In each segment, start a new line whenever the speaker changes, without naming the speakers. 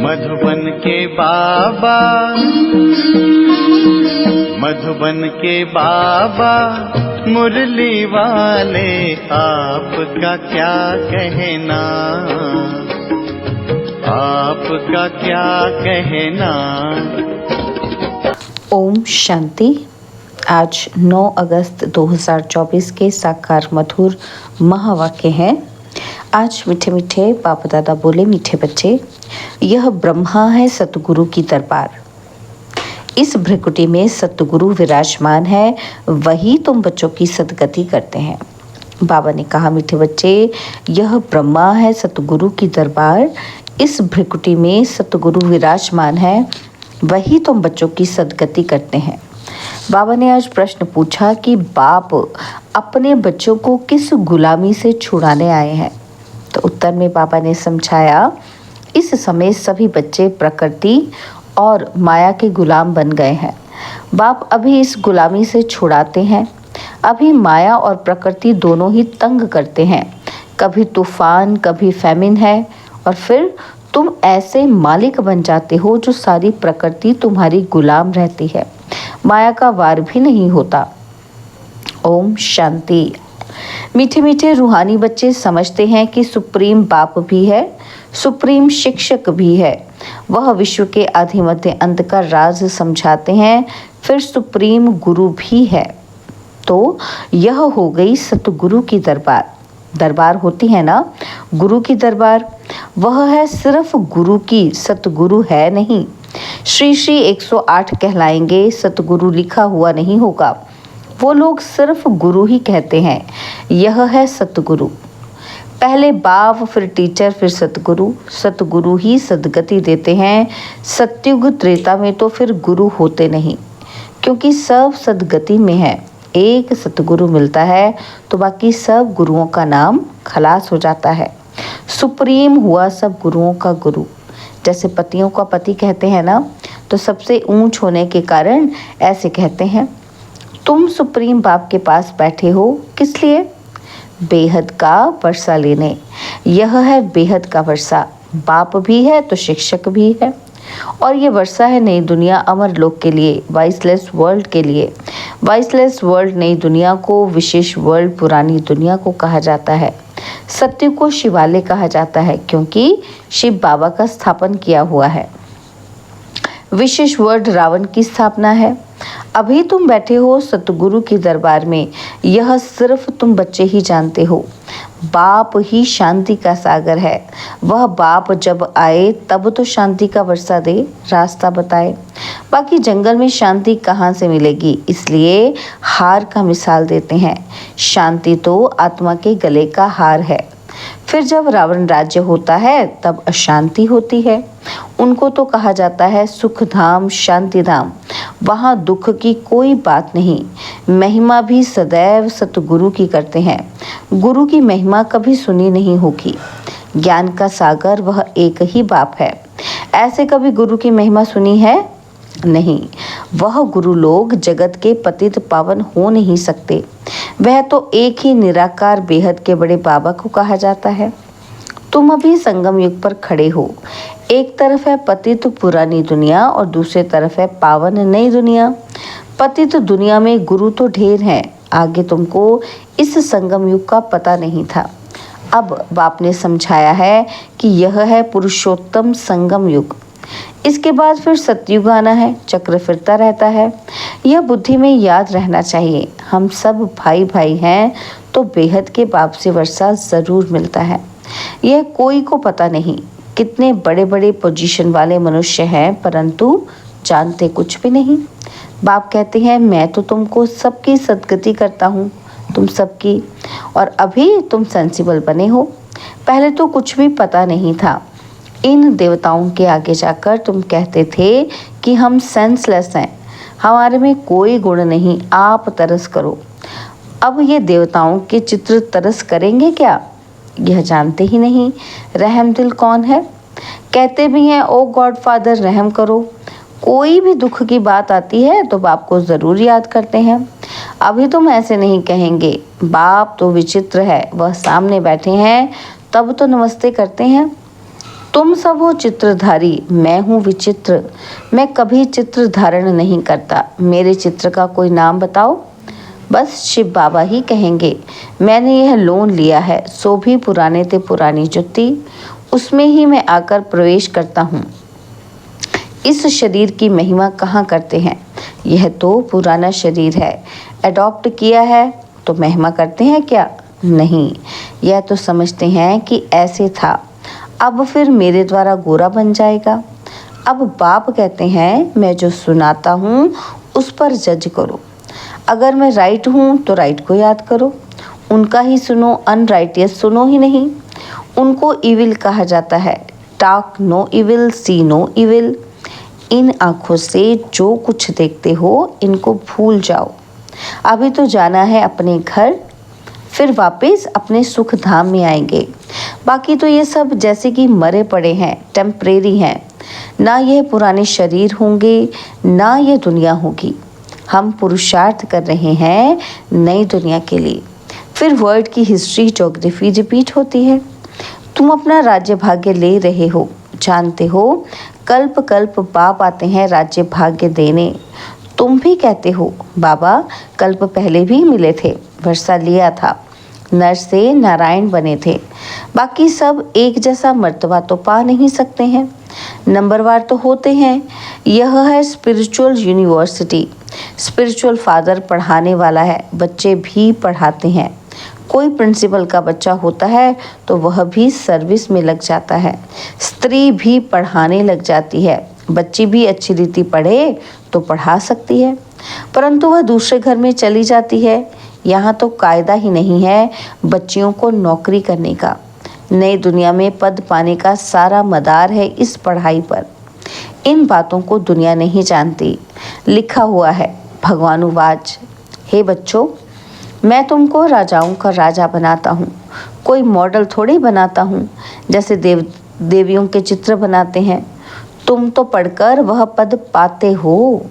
मधुबन के बाबा, मधुबन के बाबा मुरली वाले, आपका क्या कहना, आपका क्या कहना।
ओम शांति। आज 9 अगस्त 2024 के साकार मधुर महावाक्य हैं। आज मीठे मीठे बाप दादा बोले, मीठे बच्चे, यह ब्रह्मा है सतगुरु की दरबार। इस भ्रिकुटी में सतगुरु विराजमान है, वही तुम बच्चों की सदगति करते हैं। बाबा ने कहा, मीठे बच्चे, यह ब्रह्मा है सतगुरु की दरबार। इस भ्रिकुटी में सतगुरु विराजमान है, वही तुम बच्चों की सदगति करते हैं। बाबा ने आज प्रश्न पूछा कि बाप अपने बच्चों को किस गुलामी से छुड़ाने आए हैं। तो उत्तर में बाबा ने समझाया, इस समय सभी बच्चे प्रकृति और माया के गुलाम बन गए हैं। बाप अभी इस गुलामी से छुड़ाते हैं। अभी माया और प्रकृति दोनों ही तंग करते हैं। कभी तूफान, कभी फैमिन है, और फिर तुम ऐसे मालिक बन जाते हो जो सारी प्रकृति तुम्हारी गुलाम रहती है। माया का वार भी नहीं होता। ओम शांति। मीठे मीठे रूहानी बच्चे समझते हैं कि सुप्रीम बाप भी है, सुप्रीम शिक्षक भी है। वह विश्व के आदि मध्य अंत का राज समझाते हैं। फिर सुप्रीम गुरु भी है। तो यह हो गई सतगुरु की दरबार। दरबार होती है ना, गुरु की दरबार। वह है सिर्फ गुरु की, सतगुरु है नहीं। श्री श्री 108 कहलाएंगे, सतगुरु लिखा हुआ नहीं होगा। वो लोग सिर्फ गुरु ही कहते हैं। यह है सतगुरु। पहले बाप, फिर टीचर, फिर सतगुरु। सतगुरु ही सदगति देते हैं। सतयुग त्रेता में तो फिर गुरु होते नहीं, क्योंकि सब सदगति में है। एक सतगुरु मिलता है तो बाकी सब गुरुओं का नाम खलास हो जाता है। सुप्रीम हुआ सब गुरुओं का गुरु। जैसे पतियों का पति कहते हैं ना, तो सबसे ऊंच होने के कारण ऐसे कहते हैं। तुम सुप्रीम बाप के पास बैठे हो किस लिए? बेहद का वर्षा लेने। यह है बेहद का वर्षा। बाप भी है तो शिक्षक भी है, और ये वर्षा है नई दुनिया अमर लोक के लिए, वाइसलेस वर्ल्ड के लिए। वाइसलेस वर्ल्ड नई दुनिया को, विशेष वर्ल्ड पुरानी दुनिया को कहा जाता है। सत्य को शिवालय कहा जाता है, क्योंकि शिव बाबा का स्थापन किया हुआ है। विशेष वर्ल्ड रावण की स्थापना है। अभी तुम बैठे हो सतगुरु की दरबार में। यह सिर्फ तुम बच्चे ही जानते हो। बाप ही शांति का सागर है। वह बाप जब आए तब तो शांति का वर्षा दे, रास्ता बताए। बाकी जंगल में शांति कहाँ से मिलेगी, इसलिए हार का मिसाल देते हैं। शांति तो आत्मा के गले का हार है। फिर जब रावण राज्य होता है तब अशांति होती है। उनको तो कहा जाता है सुख धाम, शांति धाम। वहाँ दुख की कोई बात नहीं। महिमा भी सदैव सतगुरु की करते हैं। गुरु की महिमा कभी सुनी नहीं होगी। ज्ञान का सागर वह एक ही बाप है। ऐसे कभी गुरु की महिमा सुनी है? नहीं। वह गुरु लोग जगत के पतित पावन हो नहीं सकते। वह तो एक ही निराकार बेहद के बड़े बाबा को कहा जाता है। तुम अभी संगम युग पर खड़े हो। एक तरफ है पतित पुरानी दुनिया और दूसरे तरफ है पावन नई दुनिया। पतित दुनिया में गुरु तो ढेर हैं। आगे तुमको इस संगम युग का पता नहीं था। अब बाप ने समझाया है कि यह है पुरुषोत्तम संगम युग। इसके बाद फिर सतयुग आना है। चक्र फिरता रहता है। यह बुद्धि में याद रहना चाहिए। हम सब भाई भाई हैं, तो बेहद के बाप से वर्षा जरूर मिलता है। यह कोई को पता नहीं। कितने बड़े बड़े पोजीशन वाले मनुष्य हैं, परंतु जानते कुछ भी नहीं। बाप कहते हैं, मैं तो तुमको सबकी सदगति करता हूँ, तुम सबकी। और अभी तुम सेंसिबल बने हो। पहले तो कुछ भी पता नहीं था। इन देवताओं के आगे जाकर तुम कहते थे कि हम सेंसलेस हैं, हमारे में कोई गुण नहीं, आप तरस करो। अब ये देवताओं के चित्र तरस करेंगे क्या? यह जानते ही नहीं। रहम दिल कौन है? कहते भी हैं, ओ गॉड फादर रहम करो। कोई भी दुख की बात आती है तो बाप को ज़रूर याद करते हैं। अभी तुम ऐसे नहीं कहेंगे। बाप तो विचित्र है, वह सामने बैठे हैं तब तो नमस्ते करते हैं। तुम सब हो चित्रधारी, मैं हूँ विचित्र, मैं कभी चित्र धारण नहीं करता, मेरे चित्र का कोई नाम बताओ। बस शिव बाबा ही कहेंगे, मैंने यह लोन लिया है, सो भी पुराने ते पुरानी जुत्ती, उसमें ही मैं आकर प्रवेश करता हूँ। इस शरीर की महिमा कहाँ करते हैं, यह तो पुराना शरीर है, अडॉप्ट किया है तो महिमा करते हैं क्या? नहीं, यह तो समझते हैं कि ऐसे था, अब फिर मेरे द्वारा गोरा बन जाएगा। अब बाप कहते हैं मैं जो सुनाता हूँ उस पर जज करो, अगर मैं राइट हूँ तो राइट को याद करो, उनका ही सुनो, अनराइटियस सुनो ही नहीं। उनको इविल कहा जाता है, टॉक नो इविल, सी नो इविल। इन आँखों से जो कुछ देखते हो इनको भूल जाओ। अभी तो जाना है अपने घर, फिर वापस अपने सुख धाम में आएंगे। बाकी तो ये सब जैसे कि मरे पड़े हैं, टेम्परेरी हैं, ना यह पुराने शरीर होंगे ना यह दुनिया होगी। हम पुरुषार्थ कर रहे हैं नई दुनिया के लिए, फिर वर्ल्ड की हिस्ट्री ज्योग्राफी रिपीट होती है। तुम अपना राज्य भाग्य ले रहे हो, जानते हो कल्प कल्प बाप आते हैं राज्य भाग्य देने। तुम भी कहते हो बाबा कल्प पहले भी मिले थे, वर्षा लिया था, नर से नारायण बने थे, बाकी सब एक जैसा मर्तबा तो पा नहीं सकते हैं, नंबरवार तो होते हैं। यह है स्पिरिचुअल यूनिवर्सिटी, स्पिरिचुअल फादर पढ़ाने वाला है, बच्चे भी पढ़ाते हैं। कोई प्रिंसिपल का बच्चा होता है तो वह भी सर्विस में लग जाता है, स्त्री भी पढ़ाने लग जाती है, बच्ची भी अच्छी रीति पढ़े तो पढ़ा सकती है, परंतु वह दूसरे घर में चली जाती है। यहाँ तो कायदा ही नहीं है बच्चियों को नौकरी करने का। नई दुनिया में पद पाने का सारा मदार है इस पढ़ाई पर। इन बातों को दुनिया नहीं जानती। लिखा हुआ है भगवानुवाच, हे बच्चों, मैं तुमको राजाओं का राजा बनाता हूँ, कोई मॉडल थोड़ी बनाता हूँ जैसे देवियों के चित्र बनाते हैं। तुम तो पढ़कर वह पद पाते हो,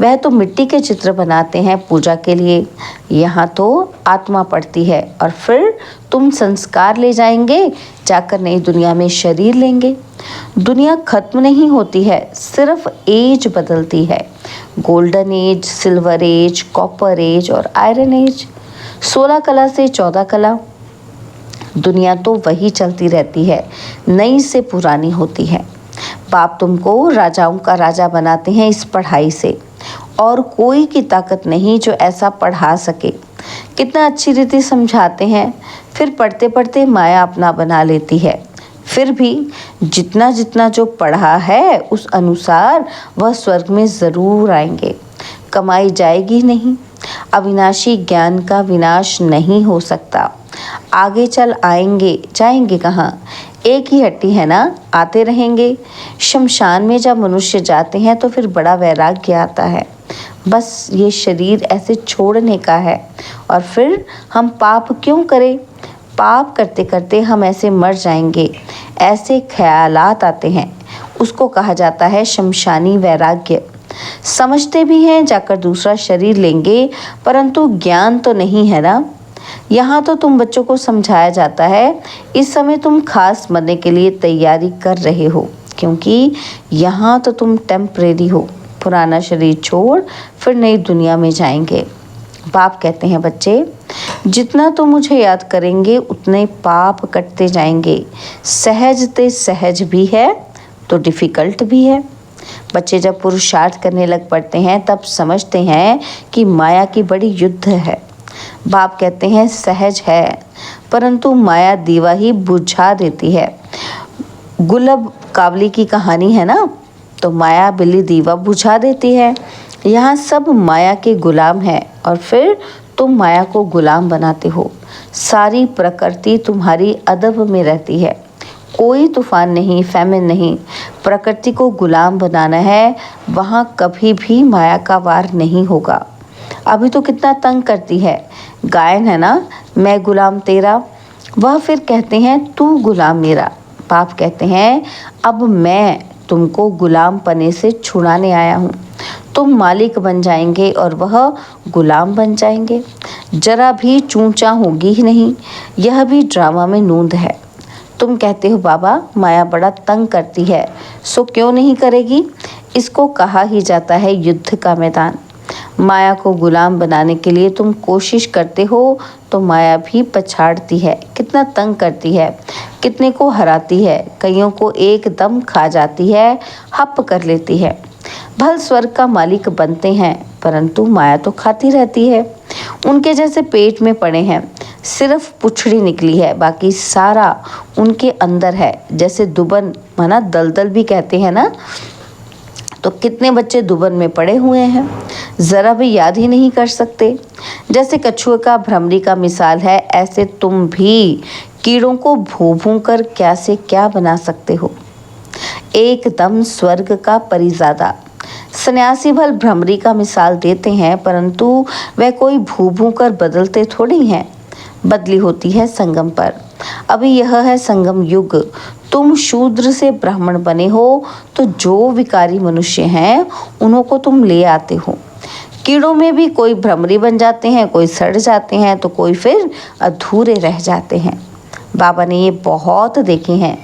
वह तो मिट्टी के चित्र बनाते हैं पूजा के लिए। यहाँ तो आत्मा पढ़ती है और फिर तुम संस्कार ले जाएंगे, जाकर नई दुनिया में शरीर लेंगे। दुनिया खत्म नहीं होती है, सिर्फ एज बदलती है, golden age, silver age, copper age और आयरन एज। 16 कला से 14 कला। दुनिया तो वही चलती रहती है, नई से पुरानी होती है। बाप तुमको राजाओं का राजा बनाते हैं इस पढ़ाई से, और कोई की ताकत नहीं जो ऐसा पढ़ा सके। कितना अच्छी रीति समझाते हैं, फिर पढ़ते पढ़ते माया अपना बना लेती है। फिर भी जितना जितना जो पढ़ा है उस अनुसार वह स्वर्ग में ज़रूर आएंगे। कमाई जाएगी नहीं। अविनाशी ज्ञान का विनाश नहीं हो सकता। आगे चल आएंगे, जाएंगे कहाँ? एक ही हट्टी है ना, आते रहेंगे। शमशान में जब मनुष्य जाते हैं तो फिर बड़ा वैराग्य आता है, बस ये शरीर ऐसे छोड़ने का है। और फिर हम पाप क्यों करें? पाप करते करते हम ऐसे मर जाएंगे, ऐसे ख्यालात आते हैं। उसको कहा जाता है शमशानी वैराग्य। समझते भी हैं जाकर दूसरा शरीर लेंगे, परंतु ज्ञान तो नहीं है ना। यहाँ तो तुम बच्चों को समझाया जाता है, इस समय तुम खास मरने के लिए तैयारी कर रहे हो, क्योंकि यहाँ तो तुम टेम्परेरी हो, पुराना शरीर छोड़ फिर नई दुनिया में जाएंगे। बाप कहते हैं बच्चे, जितना तुम मुझे याद करेंगे उतने पाप कटते जाएंगे। सहज ते सहज भी है तो डिफ़िकल्ट भी है। बच्चे जब पुरुषार्थ करने लग पड़ते हैं तब समझते हैं कि माया की बड़ी युद्ध है। बाप कहते हैं सहज है, परंतु माया दीवा ही बुझा देती है। गुलब कावली की कहानी है ना, तो माया बिल्ली दीवा बुझा देती है। यहाँ सब माया के गुलाम हैं और फिर तुम माया को गुलाम बनाते हो। सारी प्रकृति तुम्हारी अदब में रहती है, कोई तूफान नहीं, फैमिन नहीं। प्रकृति को गुलाम बनाना है, वहाँ कभी भी माया का वार नहीं होगा। अभी तो कितना तंग करती है। गायन है ना, मैं गुलाम तेरा, वह फिर कहते हैं तू गुलाम मेरा। बाप कहते हैं अब मैं तुमको गुलाम पने से छुड़ाने आया हूँ। तुम मालिक बन जाएंगे और वह गुलाम बन जाएंगे। जरा भी चूंचा होगी ही नहीं। यह भी ड्रामा में नूंद है। तुम कहते हो बाबा माया बड़ा तंग करती है, सो क्यों नहीं करेगी। इसको कहा ही जाता है युद्ध का मैदान। माया को गुलाम बनाने के लिए तुम कोशिश करते हो तो माया भी पछाड़ती है, कितना तंग करती है, कितने को हराती है, कईयों को एकदम खा जाती है, हप कर लेती है। भल स्वर्ग का मालिक बनते हैं परंतु माया तो खाती रहती है। उनके जैसे पेट में पड़े हैं, सिर्फ पुछड़ी निकली है, बाकी सारा उनके अंदर है। जैसे दुबन माना दलदल भी कहते हैं ना, तो कितने बच्चे दुबन में पड़े हुए हैं, ज़रा भी याद ही नहीं कर सकते। जैसे कछुए का भ्रमरी का मिसाल है, ऐसे तुम भी कीड़ों को भू भू कर क्या से क्या बना सकते हो। एकदम स्वर्ग का परिज़ादा। सन्यासी भल भ्रमरी का मिसाल देते हैं परंतु वह कोई भू भू कर बदलते थोड़ी हैं, बदली होती है संगम पर। अभी यह है संगम युग। तुम शूद्र से ब्राह्मण बने हो तो जो विकारी मनुष्य हैं उन्हों को तुम ले आते हो। कीड़ों में भी कोई भ्रमरी बन जाते हैं, कोई सड़ जाते हैं तो कोई फिर अधूरे रह जाते हैं। बाबा ने ये बहुत देखे हैं।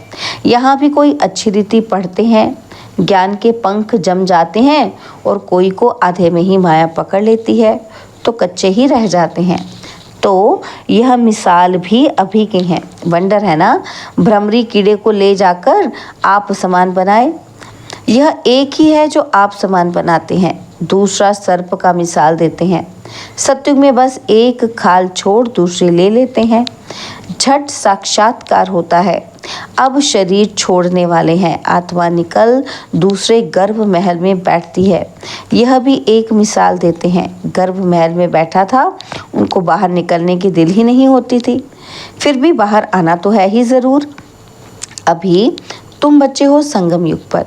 यहाँ भी कोई अच्छी रीति पढ़ते हैं, ज्ञान के पंख जम जाते हैं और कोई को आधे में ही माया पकड़ लेती है तो कच्चे ही रह जाते हैं। तो यह मिसाल भी अभी की हैं। वंडर है ना, भ्रमरी कीड़े को ले जाकर आप समान बनाए। यह एक ही है जो आप समान बनाते हैं। दूसरा सर्प का मिसाल देते हैं। सत्युग में बस एक खाल छोड़ दूसरी ले लेते हैं, झट साक्षात्कार होता है। अब शरीर छोड़ने वाले हैं, आत्मा निकल दूसरे गर्भ महल में बैठती है। यह भी एक मिसाल देते हैं। गर्भ महल में बैठा था, उनको बाहर निकलने की दिल ही नहीं होती थी, फिर भी बाहर आना तो है ही ज़रूर। अभी तुम बच्चे हो संगम युग पर,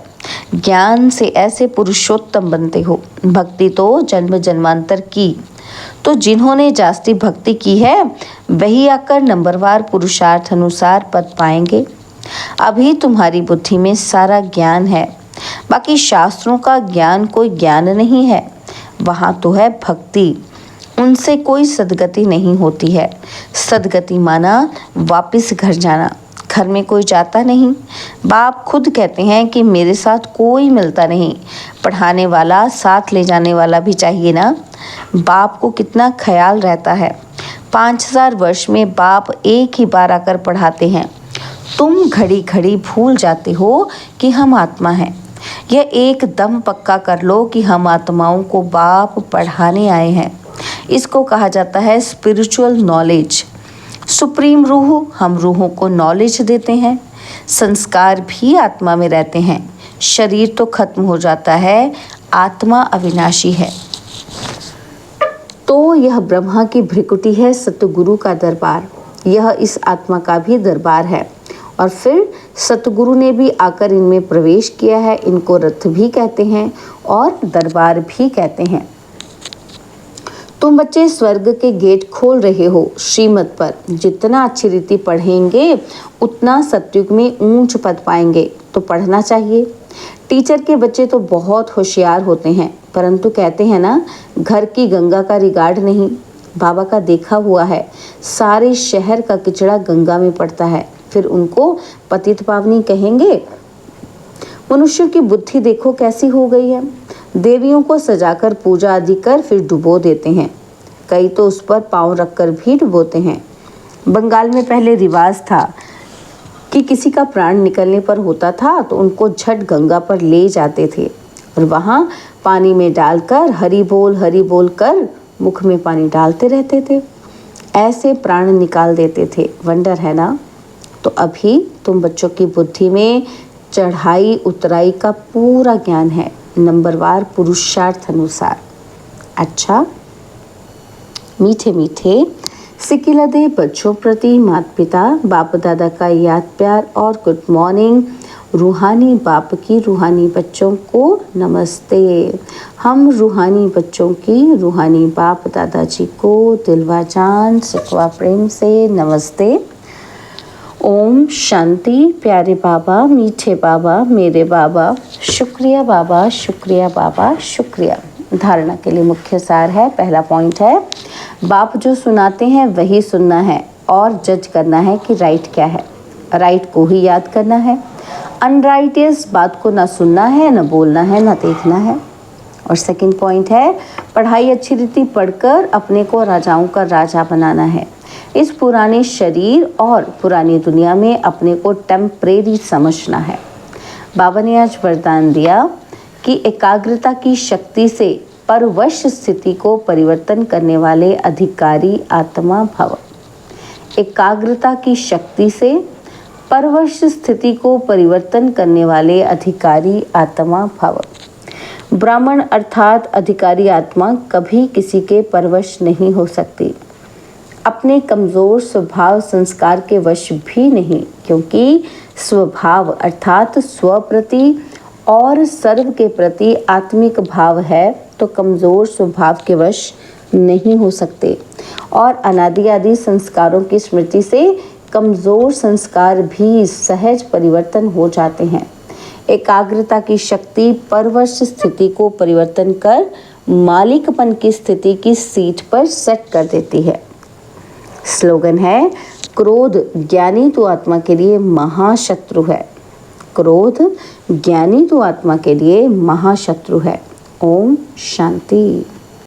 ज्ञान से ऐसे पुरुषोत्तम बनते हो। भक्ति तो जन्म जन्मांतर की, तो जिन्होंने जास्ती भक्ति की है वही आकर नंबरवार पुरुषार्थ अनुसार पद पाएंगे। अभी तुम्हारी बुद्धि में सारा ज्ञान है, बाकी शास्त्रों का ज्ञान कोई ज्ञान नहीं है, वहाँ तो है भक्ति। उनसे कोई सदगति नहीं होती है। सदगति माना वापस घर जाना। घर में कोई जाता नहीं। बाप खुद कहते हैं कि मेरे साथ कोई मिलता नहीं, पढ़ाने वाला साथ ले जाने वाला भी चाहिए ना। बाप को कितना ख्याल रहता है। 5000 वर्ष में बाप एक ही बार आकर पढ़ाते हैं। तुम घड़ी घड़ी भूल जाते हो कि हम आत्मा हैं। यह एकदम पक्का कर लो कि हम आत्माओं को बाप पढ़ाने आए हैं। इसको कहा जाता है स्पिरिचुअल नॉलेज। सुप्रीम रूह हम रूहों को नॉलेज देते हैं। संस्कार भी आत्मा में रहते हैं। शरीर तो खत्म हो जाता है, आत्मा अविनाशी है। तो यह ब्रह्मा की भ्रिकुटी है, सतगुरु का दरबार। यह इस आत्मा का भी दरबार है और फिर सतगुरु ने भी आकर इनमें प्रवेश किया है। इनको रथ भी कहते हैं और दरबार भी कहते हैं। तुम बच्चे स्वर्ग के गेट खोल रहे हो श्रीमत पर। जितना अच्छी रीति पढ़ेंगे उतना सतयुग में ऊंच पद पाएंगे, तो पढ़ना चाहिए। टीचर के बच्चे तो बहुत होशियार होते हैं परंतु कहते हैं ना, घर की गंगा का रिगार्ड नहीं। बाबा का देखा हुआ है, सारे शहर का किचड़ा गंगा में पड़ता है, फिर उनको पतित पावनी कहेंगे। मनुष्यों की बुद्धि देखो कैसी हो गई है। देवियों को सजाकर पूजा आदि कर फिर डुबो देते हैं। कई तो उस पर पांव रखकर भी डुबोते हैं। बंगाल में पहले रिवाज था कि किसी का प्राण निकलने पर होता था तो उनको झट गंगा पर ले जाते थे और वहाँ पानी में डालकर हरि बोल कर मुख में पानी डालते रहते थे। ऐसे प्राण निकाल देते थे। वंडर है ना। तो अभी तुम बच्चों की बुद्धि में चढ़ाई उतराई का पूरा ज्ञान है, नंबरवार पुरुषार्थ अनुसार। अच्छा, मीठे मीठे सिकिलदे बच्चों प्रति माता पिता बाप दादा का याद प्यार और गुड मॉर्निंग। रूहानी बाप की रूहानी बच्चों को नमस्ते। हम रूहानी बच्चों की रूहानी बाप दादाजी को दिलवा जान सिकवा प्रेम से नमस्ते। ओम शांति। प्यारे बाबा, मीठे बाबा, मेरे बाबा, शुक्रिया बाबा, शुक्रिया बाबा, शुक्रिया। धारणा के लिए मुख्य सार है। पहला पॉइंट है, बाप जो सुनाते हैं वही सुनना है और जज करना है कि राइट क्या है। राइट को ही याद करना है। अनराइटियस बात को ना सुनना है, ना बोलना है, ना देखना है। और सेकंड पॉइंट है पढ़ाई अच्छी रीति पढ़कर अपने को राजाओं का राजा बनाना है। इस पुराने शरीर और पुरानी दुनिया में अपने को टेम्परेरी समझना है। बाबा ने आज वरदान दिया कि एकाग्रता की शक्ति से परवश स्थिति को परिवर्तन करने वाले अधिकारी आत्मा भव। एकाग्रता की शक्ति से परवश स्थिति को परिवर्तन करने वाले अधिकारी आत्मा भव। ब्राह्मण अर्थात अधिकारी आत्मा कभी किसी के परवश नहीं हो सकती, अपने कमज़ोर स्वभाव संस्कार के वश भी नहीं, क्योंकि स्वभाव अर्थात स्व प्रति और सर्व के प्रति आत्मिक भाव है तो कमज़ोर स्वभाव के वश नहीं हो सकते। और अनादि आदि संस्कारों की स्मृति से कमज़ोर संस्कार भी सहज परिवर्तन हो जाते हैं। एकाग्रता की शक्ति परवश स्थिति को परिवर्तन कर मालिकपन की स्थिति की सीट पर सेट कर देती है। स्लोगन है क्रोध ज्ञानी तो आत्मा के लिए महाशत्रु है। क्रोध ज्ञानी तो आत्मा के लिए महाशत्रु है। ओम शांति।